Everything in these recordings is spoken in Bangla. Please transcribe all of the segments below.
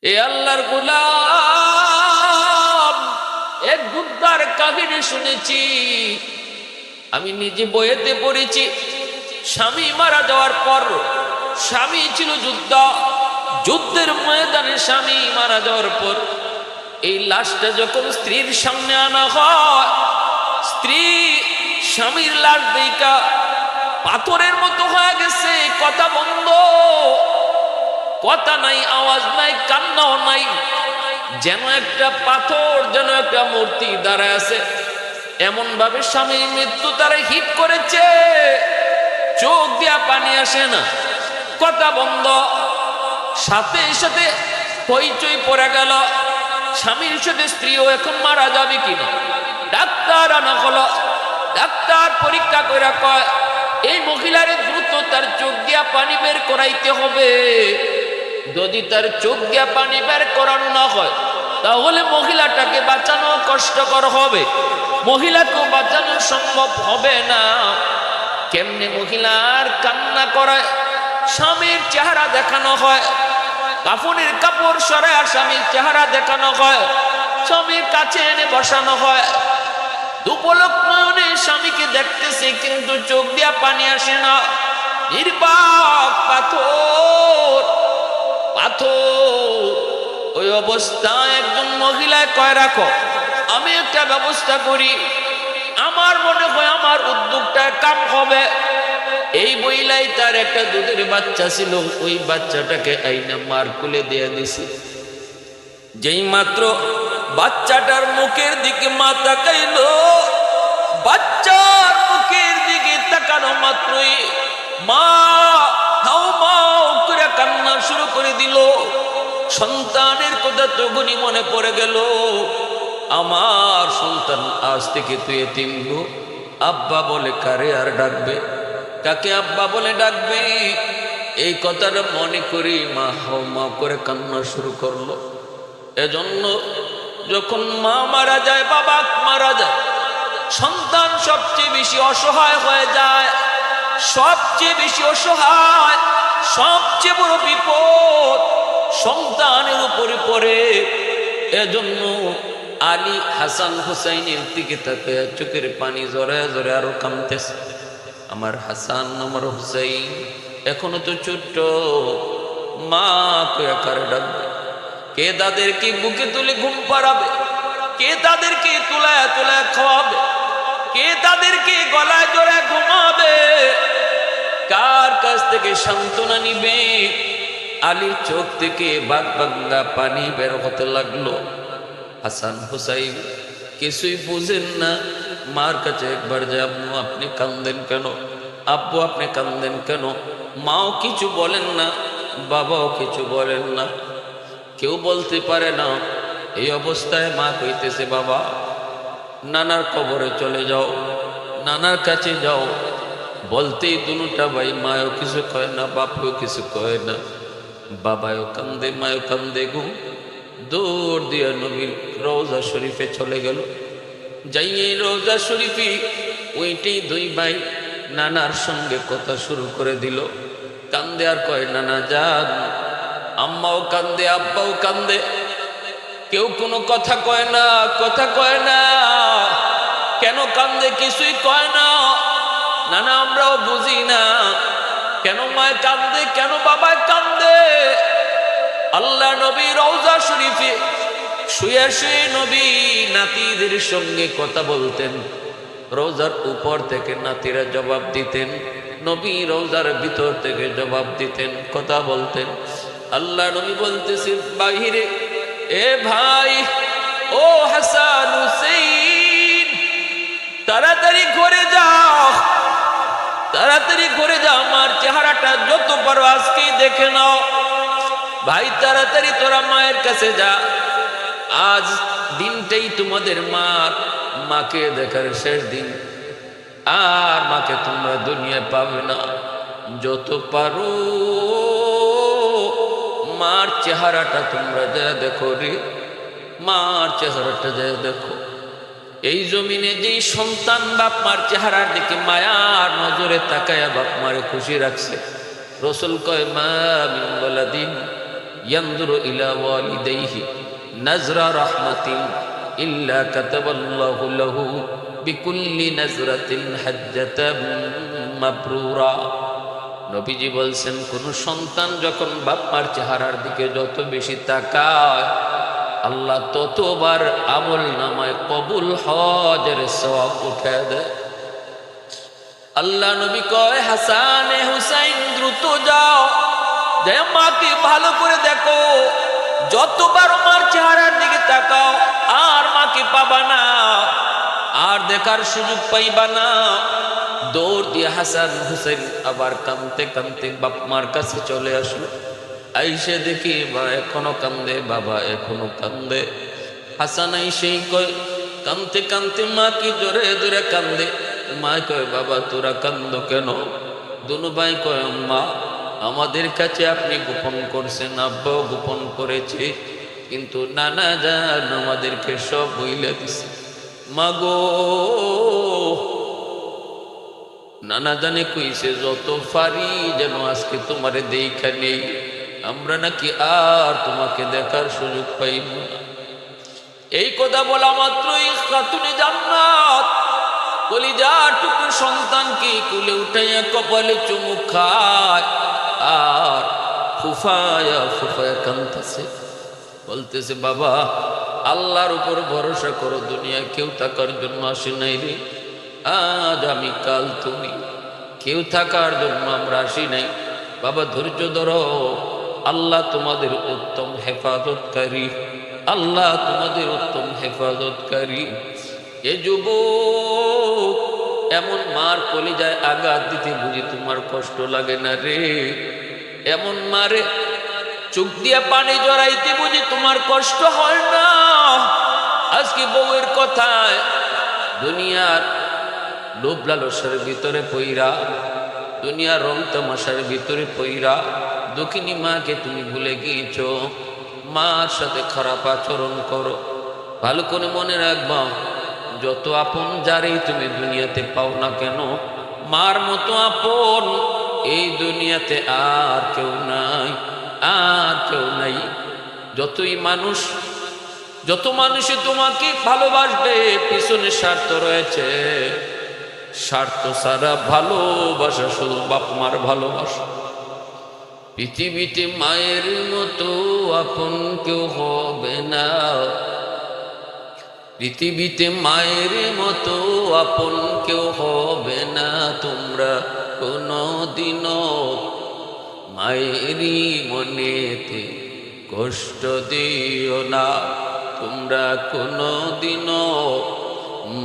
এ আল্লাহর গোলাম, এক যুদ্ধের কাহিনী শুনেছি, আমি নিজে বইয়েতে পড়েছি। স্বামী মারা যাওয়ার পর, স্বামী ছিল যুদ্ধের ময়দানে স্বামী মারা যাওয়ার পর এই লাশটা যখন স্ত্রীর সামনে আনা হয়, স্ত্রী স্বামীর লাশ দেখা পাথরের মতো হয়ে গেছে, কথা বন্ধ, কথা নাই, আওয়াজ নাই, কান্নাও নাই, যেন একটা পাথর, যেন একটা মূর্তি দাঁড়ায় আছে। এমন ভাবে স্বামীর মৃত্যু তারা হিট করেছে, চোখ দিয়া পানি আসে না, কথা বন্ধ। সাথে সাথে হইচই পড়ে গেল, স্বামীর সাথে স্ত্রীও এখন মারা যাবে কিনা। ডাক্তার আনা হলো, ডাক্তার পরীক্ষা করে কয় এই মহিলারে দ্রুত তার চোখ দিয়া পানি বের করাইতে হবে। যদি তার চোখ দিয়া পানি বের করানো না হয় তাহলে মহিলাটাকে বাঁচানো কষ্টকর হবে, মহিলাকেও বাঁচানো সম্ভব হবে না। কেমনে মহিলার কান্না করায়, স্বামীর চেহারা দেখানো হয়, কাফনের কাপড় সরায় স্বামীর চেহারা দেখানো হয়, স্বামীর কাছে এনে বসানো হয়। দুপলক নয়নে স্বামীকে দেখতেছে, কিন্তু চোখ দিয়া পানি আসে না, নির্বাক পাথর পাথর। ওই অবস্থায় একজন মহিলায় কয় রাখো, আমি একটা ব্যবস্থা করি, আমার মনে হয় আমার উদ্যোগটা কাম হবে। এই বইলাই তার একটা দুধের বাচ্চা ছিল, ওই বাচ্চাটাকে আইনা মার কুলে দিয়ে দিছি। যেই মাত্র বাচ্চাটার মুখের দিকে মা তাকাইল, বাচ্চার মুখের দিকে তাকানো মাত্রই মা হাও মাও করে কান্না শুরু করে দিল। সন্তানের কথা তখনই মনে পড়ে গেল, আমার সন্তান আজ থেকে তুই এতিম গো। আব্বা বলে কারে আর ডাকবে, কাকে আব্বা বলে ডাকবে, এই কথাটা মনে করি মা হাও মা করে কান্না শুরু করলো। এজন্য যখন মা মারা যায়, বাবা মারা যায়, সন্তান সবচেয়ে বেশি অসহায় হয়ে যায়, সবচেয়ে বেশি অসহায়, সবচেয়ে বড় বিপদ সন্তানের উপরে পড়ে। এজন্য আলী হাসান হুসাইনের দিকে তাকে চোখের পানি জড়ায় জড়ায় আরো কামতেছে। আমার হাসান, আমার হুসাইন এখনো তো ছোট্ট, মা কয়া কারে ডাকবে, কে তাদেরকে বুকে তুলে ঘুম পাড়াবে, কে তাদেরকে তুলায় তুলায় খাওয়াবে, কে তাদেরকে গলায় জড়ায় ঘুমাবে, কার কাছ থেকে সান্ত্বনা নিবে। আলীর চোখ থেকে বাগ বাগলা পানি বের হতে লাগলো। হাসান হুসাইন কিছুই বুঝেন না, মার কাছে একবার যে আম্মু আপনি কান্দেন কেন, আব্বু আপনি কান্দেন কেন। মাও কিছু বলেন না, বাবাও কিছু বলেন না, কেউ বলতে পারে না। এই অবস্থায় মা কইতেছে, বাবা নানার কবরে চলে যাও, নানার কাছে যাও। বলতেই দুটা ভাই, মায়ও কিছু কয় না, বাপও কিছু কয় না, বাবাও কান্দে, মায়ও কান্দে গো। দৌড় দিয়া নবীর রওজা শরীফে চলে গেল। যাইয়ে রওজা শরীফে ওইটাই দুই ভাই নানার সঙ্গে কথা শুরু করে দিল। কান্দে আর কয় নানা যান, আম্মাও কান্দে, আব্বাও কান্দে, কেউ কোনো কথা কয় না, কথা কয় না। কেন কান্দে কিছুই কয় না। নানা আমরাও বুঝি না, কেন মায় কান্দে, কেন বাবায় কান্দে। আল্লাহ নবী রওজা শরীফে শুয়ে শুয়ে নবী নাতিদের সঙ্গে কথা বলতেন। রওজার উপর থেকে নাতিরা জবাব দিতেন, নবী রওজার ভিতর থেকে জবাব দিতেন, কথা বলতেন। আল্লাহ নবী বলতেছেন বাহিরে, এ ভাই, ও হাসান হুসাইন, তাড়াতাড়ি ঘরে যাও, তাড়াতাড়ি ঘরে যাও, আমার চেহারাটা যত পারো আজকেই দেখে নাও। ভাই তাড়াতাড়ি তোরা মায়ের কাছে যা, আজ দিনটাই তোমাদের মাকে দেখার শেষ দিন, আর মাকে তোমরা দুনিয়ায় পাবে না। যত পারো মার চেহারাটা তোমরা যা দেখো রে, মার চেহারাটা যা দেখো। এই জমিনে যেই সন্তান বাপ মার চেহারার দিকে মায়ার নজরে তাকায়া বাপ মারে খুশি রাখছে, রসুল কয় মা মিন ওয়ালাদিন ইয়ানজুরু ইলা ওয়ালিদাইহি নাজরা রাহমাতিন ইল্লা কাতাবাল্লাহু লাহু বিকুল্লি নাজরাতিন হাজ্জাতাম মাবরুরা। নবীজি বলছেন, কোন সন্তান যখন বাপ মার চেহারার দিকে যত বেশি তাকায়, আল্লাহ ততবার আমল নামায় কবুল হজের সওয়াব উঠে দেয়। আল্লাহ নবী কয়, হাসানে হুসাইন দ্রুত যাও, যে মাকে ভালো করে দেখো, যতবার মার চেহারার দিকে তাকাও আর মাকে পাবা না, আর দেখার সুযোগ পাইবা না। দৌড় দিয়ে হাসান হুসেন আবার কাঁদতে কাঁদতে বাপ মার কাছে চলে আসলো। আইসে দেখি মা এখনো কান্দে, বাবা এখনো কান্দে। হাসান আইসেই কয়, কাঁদতে কাঁদতে মা কি জোরে জোরে কান্দে। মা কয়, বাবা তোরা কান্দ কেন? দুনু ভাই কয়, মা আমাদের কাছে আপনি গোপন করছেন, আব্বাও গোপন করেছে, কিন্তু নানা জান আমাদেরকে সব বইলে দিছে। মা গো, নানা জানে কইছে যত পারি যেন আজকে তোমারে দেখা নেই, আমরা নাকি আর তোমাকে দেখার সুযোগ পাইব না। এই কথা বলা মাত্রই খাতুনে জান্নাত কলিজার টুকরো সন্তানকে কুলে উঠাইয়া কপালে চুমু খায় আর ফুফায়া ফুফায়া কাঁদতেছে, বলতেছে, বাবা আল্লাহর উপর ভরসা করো, দুনিয়া কেউ থাকার জন্য আসে নাই রে। আজ আমি কাল তুমি, কেউ থাকার জন্য আমরা আসি নাই। বাবা ধৈর্য ধরো, আল্লাহ তোমাদের উত্তম হেফাজতকারী, আল্লাহ তোমাদের উত্তম হেফাজতকারী। এ যুবক, এমন মার কলিজায় আঘাত দিতে বুঝি তোমার কষ্ট লাগে না রে? এমন মারে চোখ দিয়া পানি জড়াইতে বুঝি তোমার কষ্ট হয় না? আজকে বউয়ের কথায় দুনিয়ার লোভ লালসার ভিতরে পইরা, দুনিয়ার রং তামাশার ভিতরে পইরা দক্ষিণী মাকে তুমি ভুলে গিয়েছ। মার সাথে খারাপ আচরণ করো। ভালো করে মনে রাখবা, যত আপন যারেই তুমি দুনিয়াতে পাও না কেন, মার মতো আপন এই দুনিয়াতে আর কেউ নাই, আর কেউ নাই। যত মানুষে তোমাকে ভালোবাসবে, পিছনে স্বার্থ রয়েছে। স্বার্থ ছাড়া ভালোবাসা শুধু বাপ মার ভালোবাসা। পৃথিবীতে মায়ের মতো আপন কেউ হবে না, পৃথিবীতে মায়ের মতো আপন কেউ হবে না। তোমরা কোনদিনও মায়েরই মনেতে কষ্ট দিও না, তোমরা কোনদিনও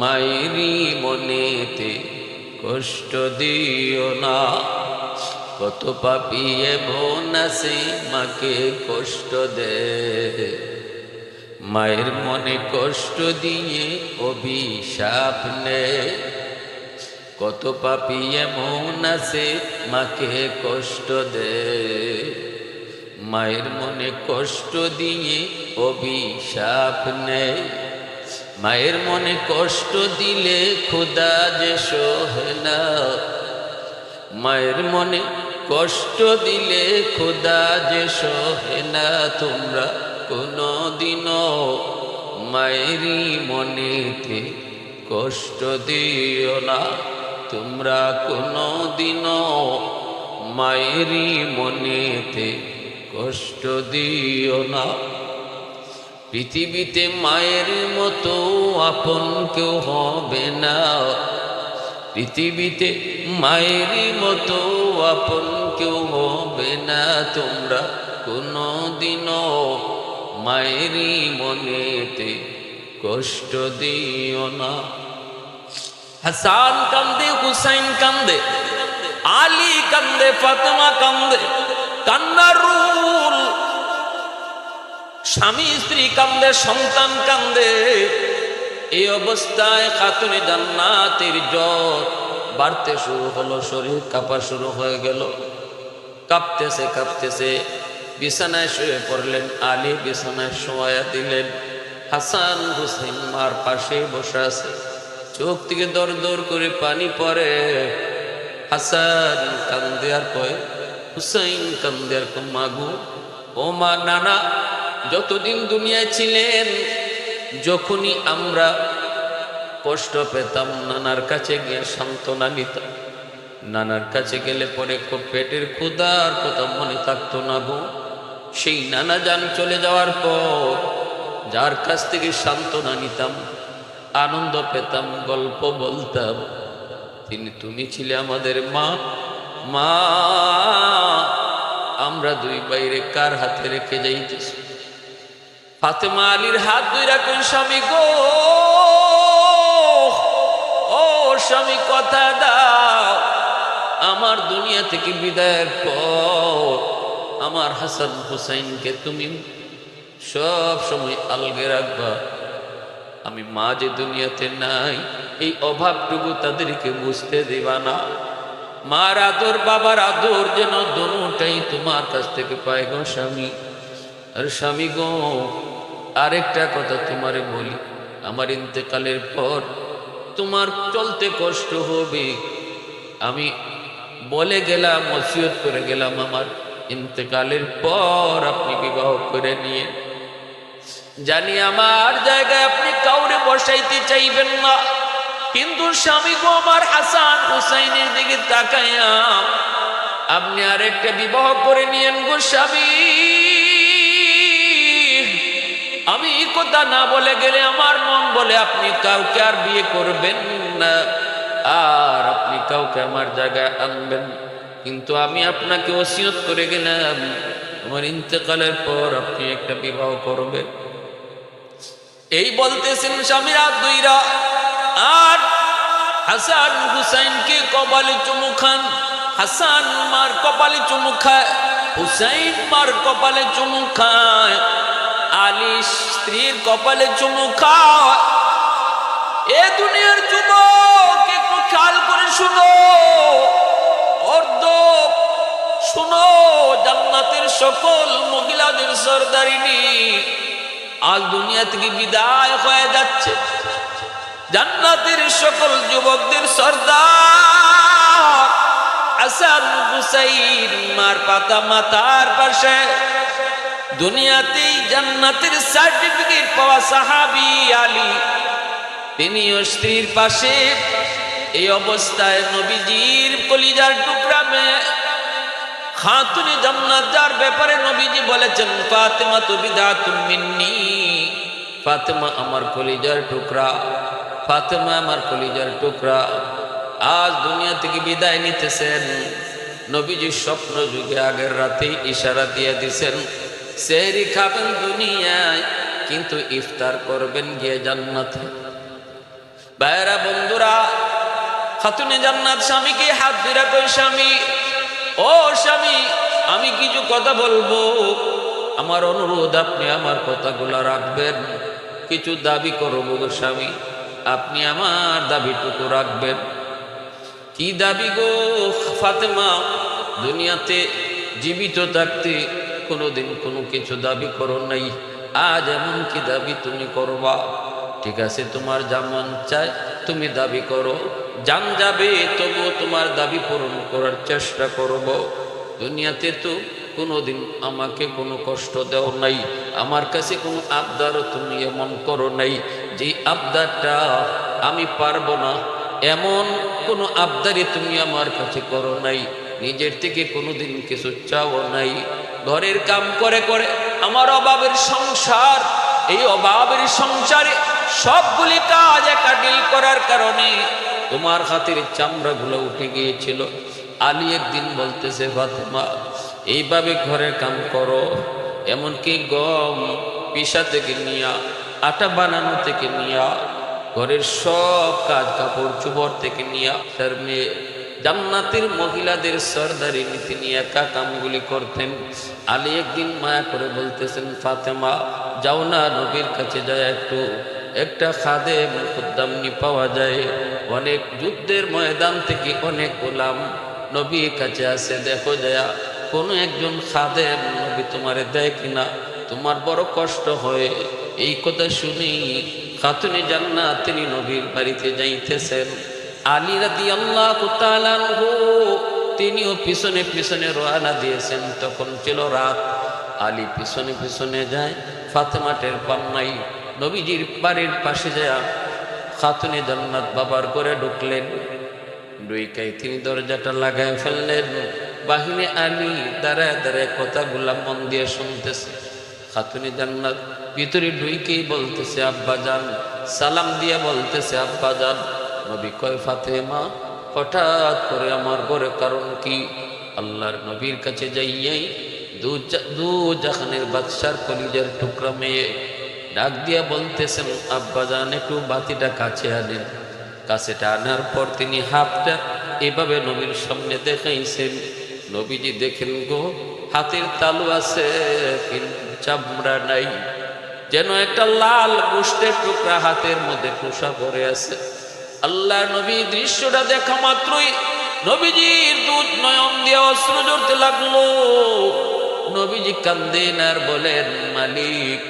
মায়েরই মনেতে কষ্ট দিও না। কত পাপী বোন আছে মাকে কষ্ট দেয়, মায়ের মনে কষ্ট দিয়ে অভিশাপ নেয়। কত পাপী এমন আছে মাকে কষ্ট দেয়, মায়ের মনে কষ্ট দিয়ে অভিশাপ নেয়। মায়ের মনে কষ্ট দিলে খোদা যে সহে না, মায়ের মনে কষ্ট দিলে খোদা যে সহে না। তোমরা কোনদিনও মায়েরই মনেতে কষ্ট দিও না, তোমরা কোনদিনও মায়েরই মনেতে কষ্ট দিও না। পৃথিবীতে মায়ের মতো আপন কেউ হবে না, পৃথিবীতে মায়ের মতো আপন কেউ হবে না। তোমরা কোনদিনও মায়েরই মনেতে কষ্ট দিও না। হাসান কান্দে, হুসাইন কান্দে, আলী কান্দে, ফাতেমা কান্দে, কান্নার রুল। স্বামী স্ত্রী কান্দে, সন্তান কান্দে। এই অবস্থায় খাতুনে জান্নাতের জ্বর বাড়তে শুরু হলো, শরীর কাঁপা শুরু হয়ে গেল। কাঁপতেছে কাঁপতেছে বিছানায় শুয়ে পড়লেন। আলী বিছানায় শোয়া দিলেন। হাসান হুসাইন মার পাশে বসে আছে, চোখ থেকে দর দর করে পানি পড়ে। হাসান কান্দে আর কয়, হুসাইন কান্দে আর কয়, মাগো ও মা, নানা যতদিন দুনিয়ায় ছিলেন, যখনই আমরা কষ্ট পেতাম নানার কাছে গিয়ে সান্ত্বনা নিতাম। নানার কাছে গেলে পরে খুব পেটের ক্ষুধার কথা মনে থাকতো না গো। সেই নানা যান চলে যাওয়ার পর যার কাছ থেকে সান্ত্বনা নিতাম, আনন্দ পেতাম, গল্প বলতাম, তুমি ছিলে আমাদের মা। মা, আমরা দুই বাইরে কার হাতে রেখে যাইতেছি? ফাতেমা আলীর হাত ধইরা কই, স্বামী গো, ও স্বামী, কথা দাও, আমার দুনিয়া থেকে বিদায়ের পর আমার হাসান হুসাইনকে তুমি সব সময় আলগে রাখবা। আমি মা যে দুনিয়াতে নাই, এই অভাবটুকু তাদেরকে বুঝতে দিবা না। মার আদর বাবার আদর যেন দোনোটাই তোমার কাছ থেকে পাই গো স্বামী। আর স্বামী গো, আরেকটা কথা তোমারে বলি, আমার ইন্তেকালের পর তোমার চলতে কষ্ট হবে। আমি বলে গেলাম, ওসিয়ত করে গেলাম, আমার ইন্তেকালের পর আপনি বিবাহ করে নিয়ে, জানি আমার জায়গায় আপনি কাউরে বসাইতে চাইবেন না, কিন্তু স্বামী গো, আমার হাসান হুসাইনের দিকে তাকাইয়া আপনি আরেকটা বিবাহ করে নিয়েন গো স্বামী। আমি এই কথা না বলে গেলে আমার মন বলে আপনি কাউকে আর বিয়ে করবেন না, আর আপনি কাউকে আমার জায়গায় আনবেন, কিন্তু আমি আপনাকে ওসিয়ত করে গেলাম আমার ইন্তেকালের পর আপনি একটা বিবাহ করবেন। এই বলতেছেন স্বামীরা দুইরা, আর হাসান হুসাইনকে কপালে চুমু খান। হাসান মার কপালে চুমু খায়, হুসাইন মার কপালে চুমু খায়, আলী স্ত্রীর কপালে চুমু খায়। এ দুনিয়ার যুবক একটু খেয়াল করে শুনো, অর্ধ শুনো, জান্নাতের সকল মহিলাদের সরদারিনী আজ দুনিয়া থেকে বিদায় হয়ে যাচ্ছে। জান্নাতের সকল যুবকদের সর্দার হাসান হুসাইন মার পাতা মাতার পাশে দুনিয়াতেই জান্নাতের সার্টিফিকেট পাওয়া সাহাবী আলী, তিনিও স্ত্রীর পাশে এই অবস্থায় নবীজির কলিজার টুকরা মেয়ে খাতুনে জান্নাত, যার ব্যাপারে নবীজি বলেছেন ফাতেমা তু বিদাতুম মিন্নি, ফাতেমা আমার কলিজার টুকরা, ফাতেমা আমার কলিজার টুকরা। আজ দুনিয়া থেকে বিদায় নিতেছেন। নবীজি স্বপ্ন যুগে আগের রাতেই ইশারা দিয়ে দিছেন, সেহরি খাবেন দুনিয়ায়, কিন্তু ইফতার করবেন গিয়ে জান্নাতে। ভাইরা বন্ধুরা, খাতুনে জান্নাত স্বামীকে হাত ধরে কই, স্বামী, ও স্বামী, আমি কিছু কথা বলবো, আমার অনুরোধ আপনি আমার কথাগুলো রাখবেন। কিছু দাবি করবো গো স্বামী, আপনি আমার দাবিটুকু রাখবেন। কি দাবি গো ফাতেমা? দুনিয়াতে জীবিত থাকতে কোনোদিন কোনো কিছু দাবি করো নাই, আজ এমন কি দাবি তুমি করবা? ঠিক আছে, তোমার যেমন চায় তুমি দাবি করো, জান যাবে তবুও তোমার দাবি পূরণ করার চেষ্টা করব। দুনিয়াতে তো কোনোদিন আমাকে কোনো কষ্ট দেও নাই, আমার কাছে কোনো আবদারও তুমি এমন করো নাই যে আবদারটা আমি পারবো না, এমন কোনো আবদারই তুমি আমার কাছে করো নাই। নিজের থেকে কোনোদিন কিছু চাও নাই। ঘরের কাম করে করে আমার অভাবের সংসার, এই অভাবের সংসারে সবগুলি কাজ একা ডিল করার কারণে তোমার হাতের চামড়াগুলো উঠে গিয়েছিল। আলী একদিন বলতেছে, ফাতেমা এইভাবে ঘরের কাম করো, এমনকি গম পিসা থেকে নিয়া, আটা বানানো থেকে নিয়া, ঘরের সব কাজ কাপড় চুপড় থেকে নিয়া, তার মেয়ে জান্নাতের মহিলাদের সরদারি নীতি নিয়ে একা কামগুলি করতেন। আলী একদিন মায়া করে বলতেছেন, ফাতেমা যাও না, নবীর কাছে যায় একটু একটা খাদেম খুদ্দামনি পাওয়া যায়, অনেক যুদ্ধের ময়দান থেকে অনেক গোলাম নবীর কাছে আসে, দেখো যায় কোনো একজন খাদেম নবী তোমারে দেয় কিনা, তোমার বড় কষ্ট হয়। এই কথা শুনি খাতুনে জান্নাত তিনি নবীর বাড়িতে যাইতেছেন। আলী রাদিয়াল্লাহু তাআলা আনহু তিনিও পিছনে পিছনে রওনা দিয়েছেন। তখন ছিল রাত, আলী পিছনে পিছনে যায়, ফাতেমা টের পান নাই। নবীজির বাড়ির পাশে যায় খাতুনে জান্নাত বাবার করে ঢুকলেন। ডুইকাই তিনি দরজাটা লাগায় ফেললেন। বাহিরে আলী দাঁড়ায় দাঁড়ায় কথাগুলা মন দিয়ে শুনতেছে। খাতুনে জান্নাত ভিতরে ঢুইকেই বলতেছে আব্বা যান, সালাম দিয়ে বলতেছে আব্বা যান। নবী কয় ফাতেমা হঠাৎ করে আমার ঘরে কারণ কি? আল্লাহর নবীর কাছে যাইয়াই দু জাহানের বাদশার কলিজার টুকরা মেয়ে ডাক দিয়া বলতেছেন আব্বা যান একটু বাতিটা কাছে আনেন। কাছেটা আনার পর তিনি হাতটা এভাবে নবীর সামনে দেখাইছেন। নবীজি দেখেন গো হাতের তালু আছে কিন্তু চামড়া নাই, যেন একটা লাল গোশতের টুকরা হাতের মধ্যে ঠোসা পড়ে আছে। আল্লাহ নবী দৃশ্যটা দেখা মাত্রই নবীজির দুধ নয়ন দিয়ে অশ্রু ঝরতে লাগলো। নবীজি কান্দেন আর বলেন মালিক,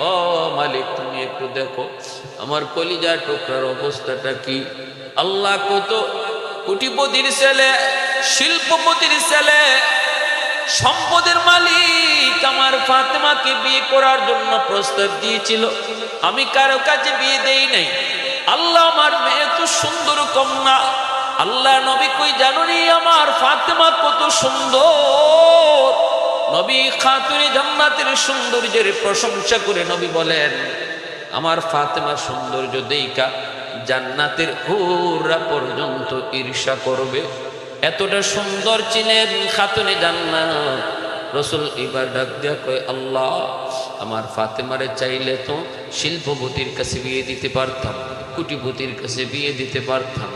ও মালিক তুমি একটু দেখো আমার কলিজার টুকরার অবস্থাটা কি। আল্লাহ কত কোটিপতির ছেলে, শিল্পপতির ছেলে, সম্পদের মালিক আমার ফাতেমাকে বিয়ে করার জন্য প্রস্তাব দিয়েছিল, আমি কারো কাছে বিয়ে দেই নাই। আল্লাহ আমার মেয়ে তো সুন্দর কন্যা। আল্লাহ নবী কই জানুনি আমার ফাতেমা কত সুন্দর। নবী খাতুনে জান্নাতের সৌন্দর্যের প্রশংসা করে নবী বলেন আমার ফাতেমা সৌন্দর্য দেইকা জান্নাতের হুররা পর্যন্ত ঈর্ষা করবে, এতটা সুন্দর ছিলেন খাতুনে জান্নাত। রসুল এবার ডাক দিয়া কয় আল্লাহ আমার ফাতেমারে চাইলে তো শিল্পপতির কাছে বিয়ে দিতে পারতাম, কোটিপতির কাছে বিয়ে দিতে পারতাম,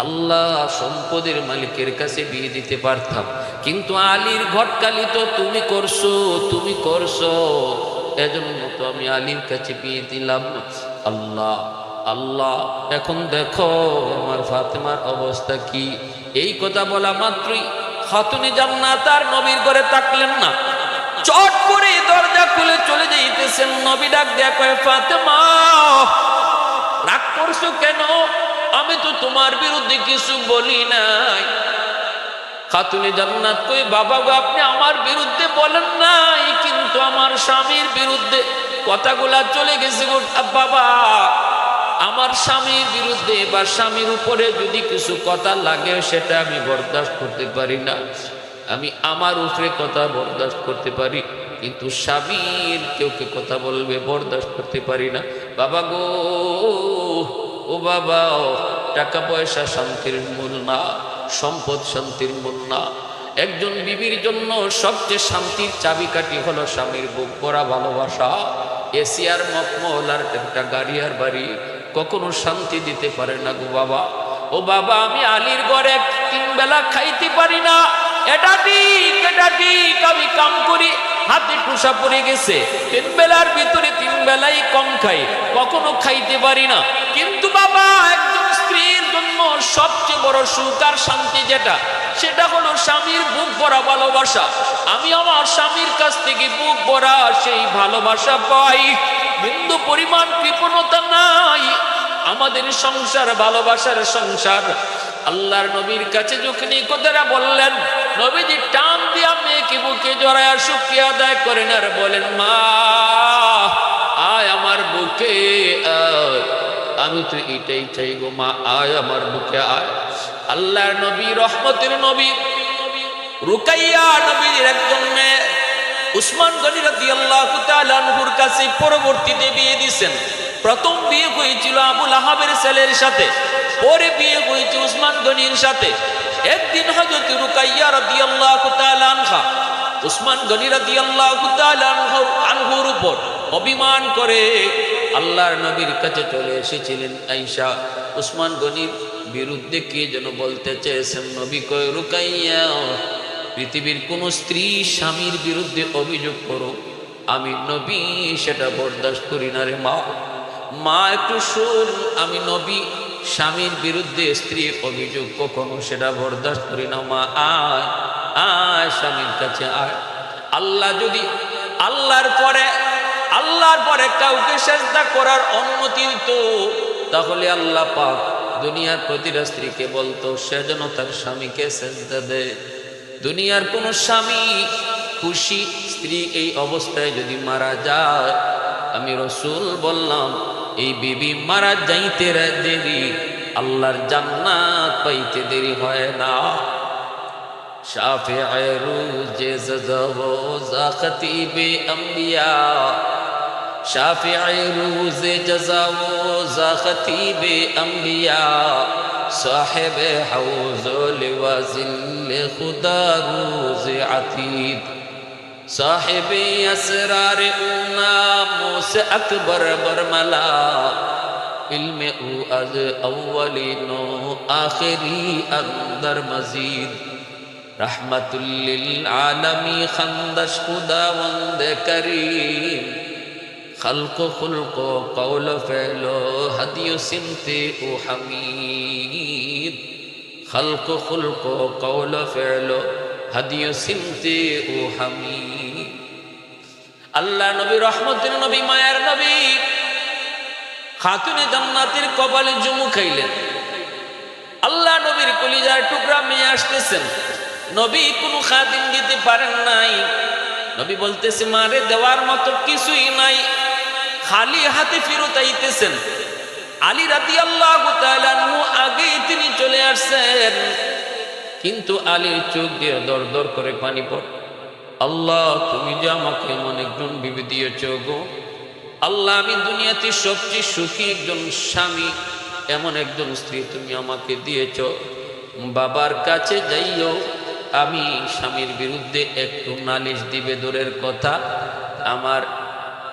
আল্লাহ সম্পদের মালিকের কাছে বিয়ে দিতে পারতাম, কিন্তু আলীর ঘটকালি তো তুমি করছো, তুমি করছো, এজন্য তো আমি আলীর কাছে বিয়ে দিলাম। আল্লাহ আল্লাহ এখন দেখো আমার ফাতেমার অবস্থা কি। এই কথা বলা মাত্রই খাতুনে জান্নাত আর নবীর ঘরে তাকলেন না, চট করে দরজা খুলে চলে যাইতেছেন। নবী ডাক দেয়া কয় ফাতেমা রাগ করছো কেন? আমি তো তোমার বিরুদ্ধে কিছু বলি নাই। খাতুনে জান্নাত কই বাবা গো আপনি আমার বিরুদ্ধে বলেন নাই, কিন্তু আমার স্বামীর বিরুদ্ধে কথাগুলা চলে গেছে গো বাবা। আমার স্বামীর বিরুদ্ধে বা স্বামীর উপরে যদি কিছু কথা লাগে সেটা আমি বরদাস্ত করতে পারি না। আমি আমার উপরে কথা বরদাস্ত করতে পারি, কিন্তু স্বামীর কেউ কথা বলবে বরদাস্ত করতে পারি না। বাবা গো ও বাবা, টাকা পয়সা শান্তির মূল না, সম্পদ শান্তির মূল না। একজন বিবির জন্য সবচেয়ে শান্তির চাবিকাঠি হলো স্বামীর বুক ভরা ভালোবাসা। এসি আর মখমল আর একটা গাড়ি আর বাড়ি কখনো শান্তি দিতে পারে না গো বাবা। ও বাবা আমি আলীর ঘরে 3 বেলা খাইতে পারি না, এটা ঠিক, এটা ঠিক। আমি কাম করি, হাতে ঠোসা পড়ে গেছে, 3 বেলার ভিতরে 3 বেলাই কম খাই, কখনো খাইতে পারি না। কিন্তু বাবা একজন স্ত্রীর জন্য সবচেয়ে বড় সুখ আর শান্তি যেটা, সেটা হলো স্বামীর বুক ভরা ভালোবাসা। আমি আমার স্বামীর কাছ থেকে বুক ভরা সেই ভালোবাসা পাই, বিন্দু পরিমাণ কৃপণতা নাই। আমাদের সংসার ভালোবাসার সংসার। আল্লাহর নবীর কাছে যখন এই কথাটা বললেন, নবীজি টান দিয়া মেয়েকে বুকে জড়ায়া শুকরিয়া আদায় করেন আর বলেন মা আয় আমার বুকে আয়, আমি তো এটাই চাই গো মা, আয় আমার বুকে আয়। আল্লাহর নবী রহমতের নবী রুকাইয়া নবীর একজন মেয়ে উসমান গনি রাদিয়াল্লাহু তাআলা আনহুর কাছে পরবর্তীতে বিয়ে দিয়েছেন। প্রথম বিয়ে হয়েছিল আবুল আহাবের ছেলের সাথে, পরে বিয়ে হয়েছে উসমান গনির সাথে। একদিন হযরত রুকাইয়া রাদিয়াল্লাহু তাআলা আনহা উসমান গনি রাদিয়াল্লাহু তাআলা আনহুর উপর অভিমান করে আল্লাহর নবীর কাছে চলে এসেছিলেন। আয়েশা উসমান গনির বিরুদ্ধে কে যেন বলতে চেয়েছেন। নবী কয় রুকাইয়া পৃথিবীর কোন স্ত্রী স্বামীর বিরুদ্ধে অভিযোগ করো, আমি নবী সেটা বরদাস্ত করি না রে মা। মা একটু শোন, আমি নবী স্বামীর বিরুদ্ধে স্ত্রীর অভিযোগ কখনো সেটা বরদাস্ত করি না। মা আয় আয় স্বামীর কাছে আয়। আল্লাহ যদি আল্লাহর পরে কাউকে সেজদা করার অনুমতি দিত, তাহলে আল্লাহ পাক দুনিয়ার প্রতিটা স্ত্রীকে বলতো সে যেন তার স্বামীকে সেজদা দেয়। দুনিয়ার কোন স্বামী খুশি স্ত্রী এই অবস্থায় যদি মারা যায়, আমি রসুল বললাম এই বিবি মারা যাইতে দেরি, আল্লাহর জান্নাত পাইতে দেরি হয় না। শাফিঈ রোজে জাযা খতিবে আম্বিয়া, শাফিঈ রোজে জাযা খতিবে আম্বিয়া, সাহেবে হাউজুল ওয়াজিল খুদা রোজে আতীদ, সাহেবে আসরার নামুস আকবর বরমালা, ইলমে ও আজ আউয়ালিন ও আখিরি আন্দর মজিদ, রহমতুল লিল আলামি খন্দশ খুদাওয়ান্দ করিম, খলক খুলক কওল ফেল হাদিয় সিমতে ও হামিদ, খলক খুলক কওল ফেল হাদিয় সিমতে ও হামিদ। আল্লাহ নবী রহমতের নবী মায়ার নবী খাতুনে জান্নাতের কপালে চুমু খাইলেন। আল্লাহ নবীর কলিজার টুকরা মেয়ে আসতেছেন, নবী কোনো খাদিম দিতে পারেন নাই। নবী বলতেছে মারে দেওয়ার মতো কিছুই নাই, খালি হাতে ফেরত আইতেছেন। আলী রাদিয়াল্লাহু তাআলা আনহু আগেই তিনি চলে আসছেন, কিন্তু আলীর চোখ দিয়ে দর দর করে পানি পড়ে। আল্লাহ তুমি যে আমাকে এমন একজন বিবি দিয়েছ গো আল্লাহ, আমি দুনিয়াতে সবচেয়ে সুখী একজন স্বামী, এমন একজন স্ত্রী তুমি আমাকে দিয়েছ। বাবার কাছে যাইও, আমি স্বামীর বিরুদ্ধে একটু নালিশ দিবে দূরের কথা, আমার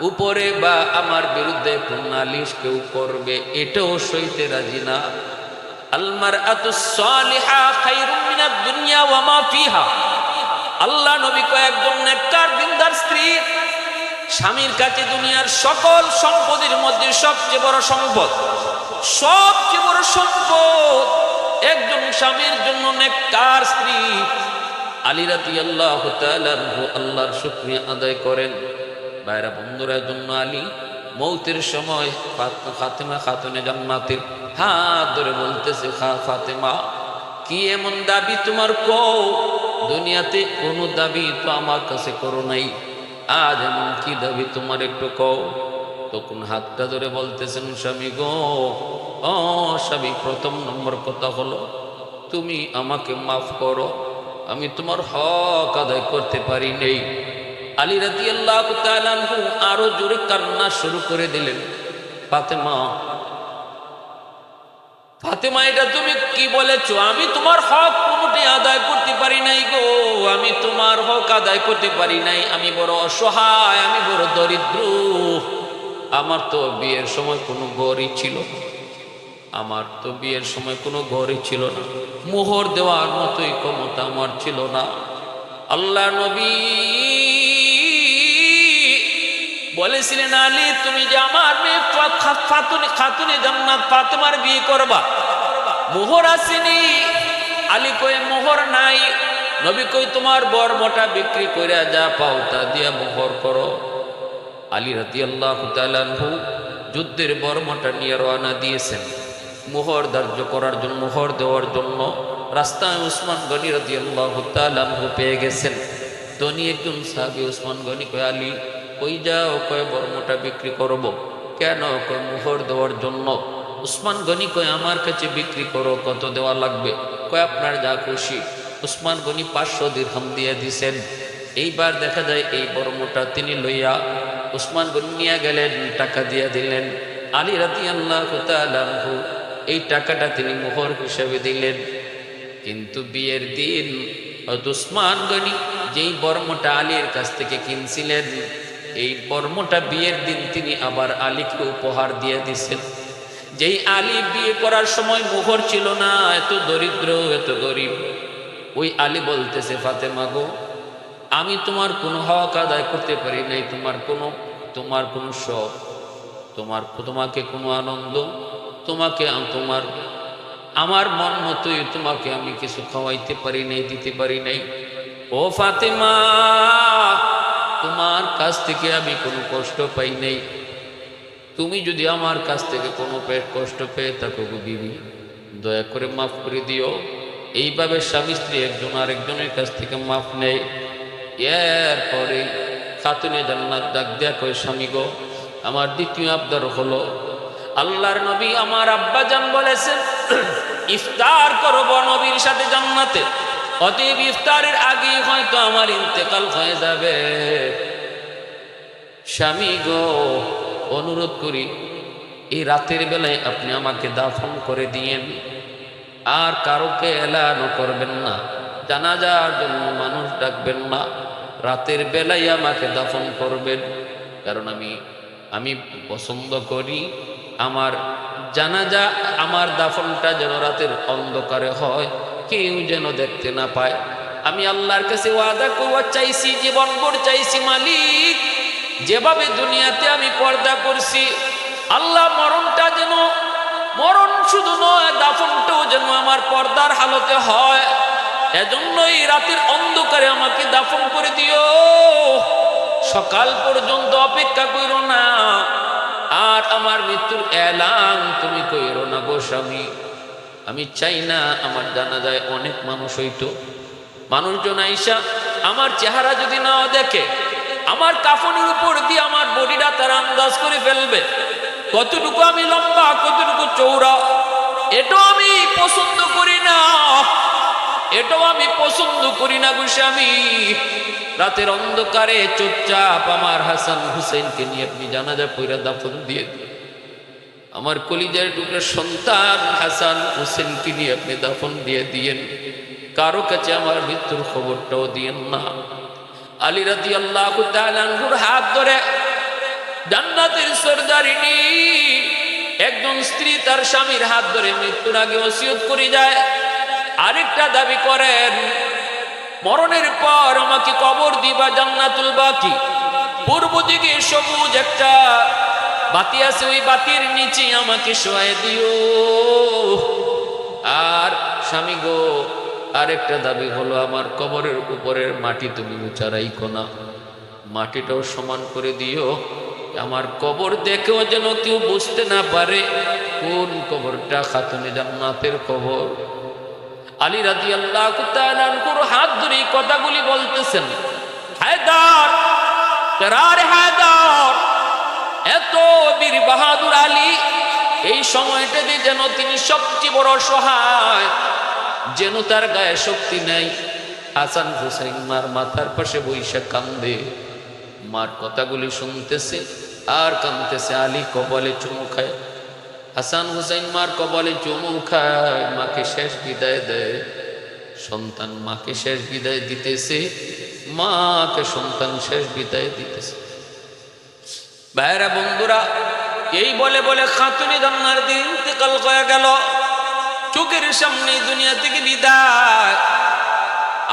উপরে বা আমার বিরুদ্ধে একটু নালিশ কেউ করবে এটাও সইতে রাজি না। আল মারআতুস সালিহা খায়রুম মিনাদ দুনিয়া ওয়া মা ফিহা। আল্লাহ নবী কয়েকজন নেককার দিনদার স্ত্রী স্বামীর কাছে দুনিয়ার সকল সম্পদের মধ্যে সবচেয়ে বড় সম্পদ, সবচেয়ে বড় সম্পদ একজন স্বামীর জন্য নেককার স্ত্রী। আলী রাদিয়াল্লাহু তাআলা আনহু আল্লাহর শুকরিয়া আদায় করেন। ভাইরা বন্ধুরা, জন্য আলী মৌতের সময় ফাতেমা খাতুনে জান্নাতের হাত ধরে বলতেছে, ফাতেমা কি এমন দাবি তোমার কও, দুনিয়াতে কোনো দাবি তো আমার কাছে করো নাই, আজ এমন কি দাবি তোমার একটু কও। তখন হাতটা ধরে বলতেছেন, স্বামী গো, ও স্বামী, প্রথম নম্বর কথা হলো তুমি আমাকে মাফ করো, আমি তোমার হক আদায় করতে পারি নেই। আলী রাদিয়াল্লাহু তাআলা আনহু আরো জোরে কান্না শুরু করে দিলেন। ফাতেমা, ফাতেমা এটা তুমি কি বলেছো? আমি তোমার হক কোনোটাই আদায় করতে পারি নাই গো, আমি তোমার হক আদায় করতে পারি নাই। আমি বড় অসহায়, আমি বড় দরিদ্র, আমার তো বিয়ের সময় কোনো ঘরই ছিল না, আমার তো বিয়ের সময় কোনো ঘরই ছিল না, মোহর দেওয়ার মতোই ক্ষমতা আমার ছিল না। আল্লাহ নবী বলেছিলেন, আলী তুমি যে আমার মেয়ে খাতুনে জান্নাত ফাতেমার বিয়ে করবা, মোহর আসেনি। আলী কই মোহর নাই। নবী কই তোমার বর মোটা বিক্রি করে যা পাও তা দিয়া মোহর করো। আলী রাদিয়াল্লাহু তাআলা আনহু যুদ্ধের বর্মটা নিয়ে রওনা দিয়েছেন মোহর ধার্য করার জন্য, মোহর দেওয়ার জন্য। রাস্তায় উসমান গনি রাদিয়াল্লাহু তাআলা আনহু পেয়ে গেছেন। ধনী একজন সাহাবী উসমান গনি কয়, আলী কই যাও? কয় বর্মটা বিক্রি করব। কেন? কয় মোহর দেওয়ার জন্য। উসমান গনি কয় আমার কাছে বিক্রি করো, কত দেওয়া লাগবে? কয় আপনার যা খুশি। উসমান গনি 500 দিরহাম দিয়ে দিছেন। এইবার দেখা যায় এই বর্মটা তিনি লইয়া উসমান গনি নিয়ে গেলেন, টাকা দিয়ে দিলেন। আলী রাদিয়াল্লাহু তাআলা আনহু এই টাকাটা তিনি মোহর হিসেবে দিলেন। কিন্তু বিয়ের দিন উসমান গনি যেই বর্মটা আলীর কাছ থেকে কিনছিলেন, এই বর্মটা বিয়ের দিন তিনি আবার আলীকে উপহার দিয়ে দিছেন। যেই আলী বিয়ে করার সময় মোহর ছিল না, এত দরিদ্র, এত গরিব, ওই আলী বলতেছে, ফাতেমা গো, আমি তোমার কোনো হক আদায় করতে পারি নাই, তোমার কোনো শখ, তোমাকে কোনো আনন্দ, তোমাকে আমার মন মতোই তোমাকে আমি কিছু খাওয়াইতে পারি নাই, দিতে পারি নাই। ও ফাতেমা, তোমার কাছ থেকে আমি কোনো কষ্ট পাই নাই, তুমি যদি আমার কাছ থেকে কোনো কষ্ট পেয়ে থাকো গো বিবি, দয়া করে মাফ করে দিও। এইভাবে স্বামী স্ত্রী একজন আরেকজনের কাছ থেকে মাফ নেয়। এরপরে খাতুনে জান্নাত ডাক দেয়া কয়, স্বামী গো, আমার দ্বিতীয় আবদার হলো, আল্লাহর নবী আমার আব্বাজান বলেছেন ইফতার করব নবীর সাথে জান্নাতে, অতএব ইফতারের আগেই হয়তো আমার ইন্তেকাল হয়ে যাবে। স্বামী গো, অনুরোধ করি এই রাতের বেলায় আপনি আমাকে দাফন করে দিয়েন, আর কারোকে এলানও করবেন না, জানাজার জন্য মানুষ ডাকবেন না, রাতের বেলায় আমাকে দাফন করবেন। কারণ আমি পছন্দ করি আমার জানাজা, আমার দাফনটা যেন রাতের অন্ধকারে হয়, কেউ যেন দেখতে না পায়। আমি আল্লাহর কাছে ওয়াদা করব, চাইছি, জীবনভর চাইছি, মালিক যেভাবে দুনিয়াতে আমি পর্দা করছি, আল্লাহ মরণটা যেন, মরণ শুধু নয়, দাফনটাও যেন আমার পর্দার হালতে হয়। এজন্যই রাতের অন্ধকারে আমাকে দাফন করে দিও, সকাল পর্যন্ত অপেক্ষা করো না, আর আমার মৃত্যুর এলান তুমি কইরো না গো স্বামী। আমি চাই না আমার জানাজায় অনেক মানুষ হইতো, মানুষজন আইসা আমার চেহারা যদি না দেখে, আমার কাফনের উপর দিয়ে আমার বডিটা তারা আন্দাজ করে ফেলবে, কতটুকু আমি লম্বা, কতটুকু চৌড়া। এটাও আমি পছন্দ করি না, এটাও আমি পছন্দ করি না গো স্বামী। রাতের অন্ধকারে চুপচাপ আমার হাসান হুসেনকে নিয়ে আপনি জানাজা পয়রা দাফন দিয়ে দিন। আমার কলিজার টুকরা সন্তান হাসান হুসেনকে নিয়ে আপনি দাফন দিয়ে দিয়েন, কারো কাছে আমার মৃত্যুর খবরটাও দিয়েন না। আলী রাদিয়াল্লাহু তাআলা আনহুর হাত ধরে জান্নাতের সরদারিনী একজন স্ত্রী তার স্বামীর হাত ধরে মৃত্যুর আগে ওসিয়ত করে যায়, আরেকটা দাবি করেন, মরণের পর আমাকে কবর দিবা জান্নাতুল বাকি, পূর্ব দিকে সবুজ একটা বাতি আছে, ওই বাতির নিচে আমাকে শোয়াই দিও। আর স্বামী গো, আরেকটা দাবি হলো, আমার কবরের উপরের মাটি তুমি উঁচা রাইখো না, মাটিটাও সমান করে দিও, আমার কবর দেখেও যেন কেউ বুঝতে না পারে কোন কবরটা খাতুনে জান্নাতের কবর। আলী রাদিয়াল্লাহু তাআলা আনহুর হাত ধরে কথাগুলি বলতেছেন, হায়দার, কেরার হায়দার, এত বীর বাহাদুর আলী, এই সময়টাতে যেন তিনি সবচেয়ে বড় সহায়, যেন তার গায়ে শক্তি নেই। হাসান হুসাইন মার মাথার পাশে বৈশা কান্দে, মার কথাগুলি শুনতেছে আর কান্দতেছে। আলী কপালে চুমু খায়, হাসান হুসাইন মার কপালে চুমু খায়, মাকে শেষ বিদায় দেয়। সন্তান মাকে শেষ বিদায় দিতেছে, মাকে সন্তান শেষ বিদায় দিতেছে। ভাইরা বন্ধুরা, এই বলে বলে খাতুনে জান্নার দিন ইন্তেকাল হয়ে গেল, চোখের সামনে দুনিয়া থেকে বিদায়।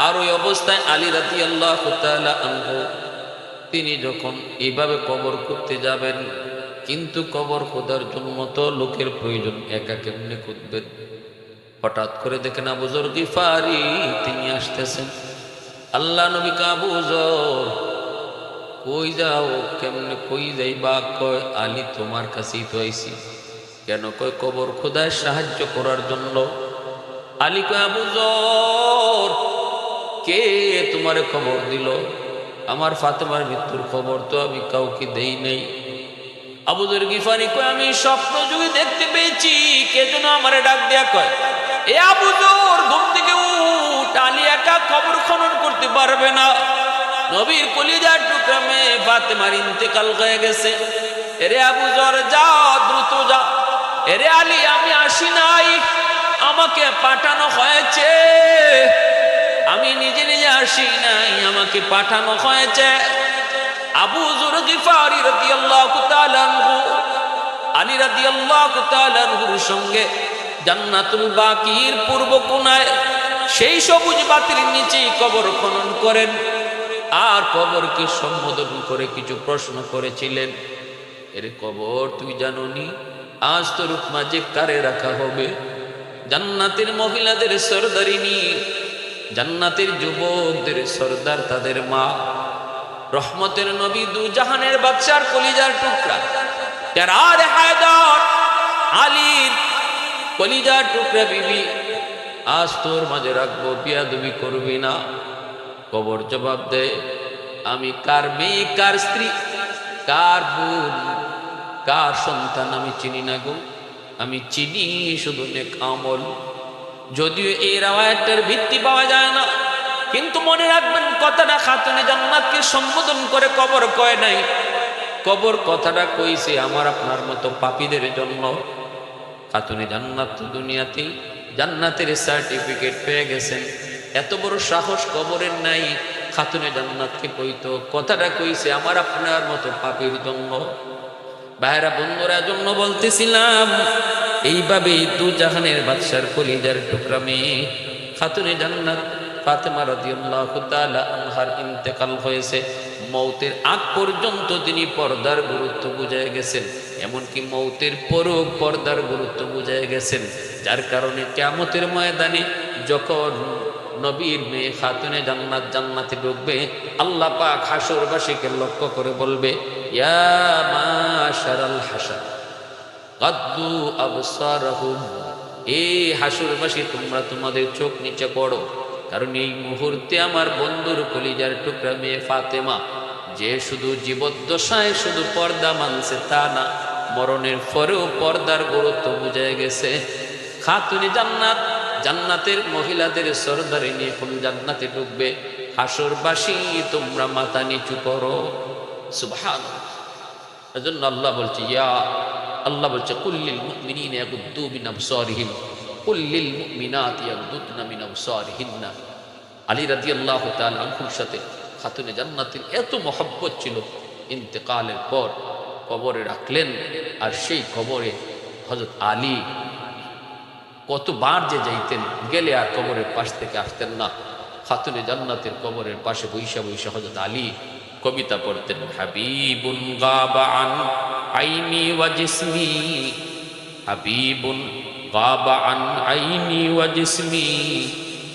আর ওই অবস্থায় আলী রাদিয়াল্লাহু তাআলা আনহু তিনি যখন এইভাবে কবর খুঁড়তে যাবেন, কিন্তু কবর খোদার জন্য তো লোকের প্রয়োজন, একা কেমনে খুঁজবেন? হঠাৎ করে দেখেন আবু যর গিফারি তিনি আসতেছেন। আল্লাহ নবী কে, আবু যর কই যাও? কেমনে কই যাইবা? কয় আলী তোমার কাছেই তো আইছি। কেন? কয় কবর খোদায় সাহায্য করার জন্য। আলী কয় আবু যর কে তোমারে খবর দিল? আমার ফাতেমার মৃত্যুর খবর তো আমি কাউকে দেই নাই। আবু যর গিফারি কয় আমি স্বপ্ন যুগে দেখতে পেয়েছি, কে যেন আমারে ডাক দেয়া কয়, এ আবু যর ঘুম থেকে উঠ, আলী একা কবর খনন করতে পারবে না, নবীর কলিজার টুকরা মেয়ে ফাতেমার ইন্তেকাল হয়ে গেছে। এরে আবু যর যাও, দ্রুত যাও। এরে আলী আমি আসি নাই, আমাকে পাঠানো হয়েছে, আমি নিজে নিজে আসি নাই, আমাকে পাঠানো হয়েছে। আবু যর গিফারি রাদিয়াল্লাহু তাআলা আনহু আলী রাদিয়াল্লাহু তাআলা আনহুর সঙ্গে জান্নাতুল বাকির পূর্ব কোণায় সেই সবুজ বাতির নিচেই কবর খনন করেন, আর কবরকে সম্বোধন করে কিছু প্রশ্ন করেছিলেন। এর কবর তুই জানোনি আজ তোর মাঝে কারে রাখা হবে? জান্নাতের মহিলাদের সরদারিনী, জান্নাতের যুবকদের সরদার তাদের মা, রহমতের নবী দু জাহানের বাদশার কলিজার টুকরা কেরার হায়দার আলীর কলিজার টুকরা বিবি, আজ তোর মাঝে রাখবো, বিয়াদবি করবি না। কবর জবাব দেয়, আমি কার মেয়ে, কার স্ত্রী, কার বোন, কার সন্তান আমি চিনি না গো, আমি চিনি শুধু নেক আমল। যদিও এই রাওয়ায়াতের ভিত্তি পাওয়া যায় না, কিন্তু মনে রাখবেন কথাটা খাতুনে জান্নাতকে সম্বোধন করে কবর কয় নাই। কবর কথাটা কইছে আমার আপনার মতো পাপীদের জন্য। খাতুনে জান্নাত তো দুনিয়াতেই জান্নাতের সার্টিফিকেট পেয়ে গেছেন, এত বড় সাহস কবরের নাই। খাতুনে জান্নাতকে কইতো, কথাটা কইছে আমার আপনার মতো পাপীর জন্য। ভাইরা বন্ধুরা, জন্য বলতেছিলাম, এইভাবেই দু জাহানের বাদশার কলিজার টুকরা মেয়ে খাতুনে জান্নাত ফাতেমা রাদিয়াল্লাহু তাআলা আনহার ইন্তেকাল হয়েছে। মৌতের আগ পর্যন্ত তিনি পর্দার গুরুত্ব বুঝে গেছেন, এমনকি মৌতের পরও পর্দার গুরুত্ব বুঝে গেছেন। যার কারণে কিয়ামতের ময়দানে যখন নবীর মেয়ে খাতুনে জান্নাত জান্নাতে ঢুকবে, আল্লাহ পাক হাসরবাসীকে লক্ষ্য করে বলবে, ইয়া মাশারাল হাসার গাদ্দু আবসারহুম, এই হাসরবাসী তোমরা তোমাদের চোখ নিচে করো, কারণ এই মুহূর্তে আমার বন্ধুর কলিজার টুকরা মেয়ে ফাতেমা, যে শুধু জীবদ্দশায় শুধু পর্দা মানছে তা না, মরণের পরেও পর্দার গুরুত্ব বুঝে গেছে। খাতুনে জান্নাত জান্নাতের মহিলাদের সরদারে নিয়ে কোন জান্নাতে ঢুকবে, হাসরবাসী তোমরা মাথা নিচু করো। সুবহানাল্লাহ। এজন্য আল্লাহ বলছে, আল্লাহ বলছে, কুল্লিল মুমিনিনা ইয়াগুদ্দু মিন আবসারিহিম কুল্লিল মুমিনাতি ইয়াগুদ্দুনা মিন আবসারিহিন্না। আলী রাদিয়াল্লাহু তাআলা আনহুর সাথে খাতুনে জান্নাতের এত মহব্বত ছিল, ইন্তেকালের পর কবরে রাখলেন। আর সেই কবরে হযরত আলী কতবার যে যাইতেন, গেলে আর কবরের পাশ থেকে আসতেন না। খাতুনে জান্নাতের কবরের পাশে বৈশা বৈশা হযরত আলী কবিতা পড়তেন, হাবিবুন গাবা আন আইনি ওয়া জিসমি, হাবিবুন গাবা আন আইনি ওয়া জিসমি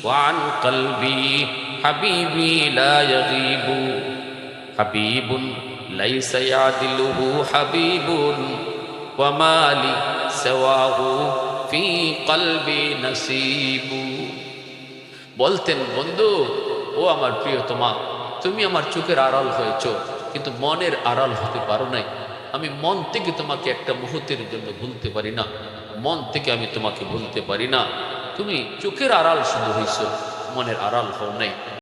ওয়া আন কলবি হাবিবি লা ইয়াগিবু, হাবিবুন লাইসা ইয়াদিলুহু হাবিবুন ওয়া মালি সাওয়াহু ফি কলবি নসিবু। বলতেন, বন্ধু ও আমার প্রিয়তমা, তুমি আমার চোখের আড়াল হয়েছ, কিন্তু মনের আড়াল হতে পারো নাই। আমি মন থেকে তোমাকে একটা মুহূর্তের জন্য ভুলতে পারি না, মন থেকে আমি তোমাকে ভুলতে পারি না। তুমি চোখের আড়াল শুধু হইছ, মনের আড়াল হও নাই।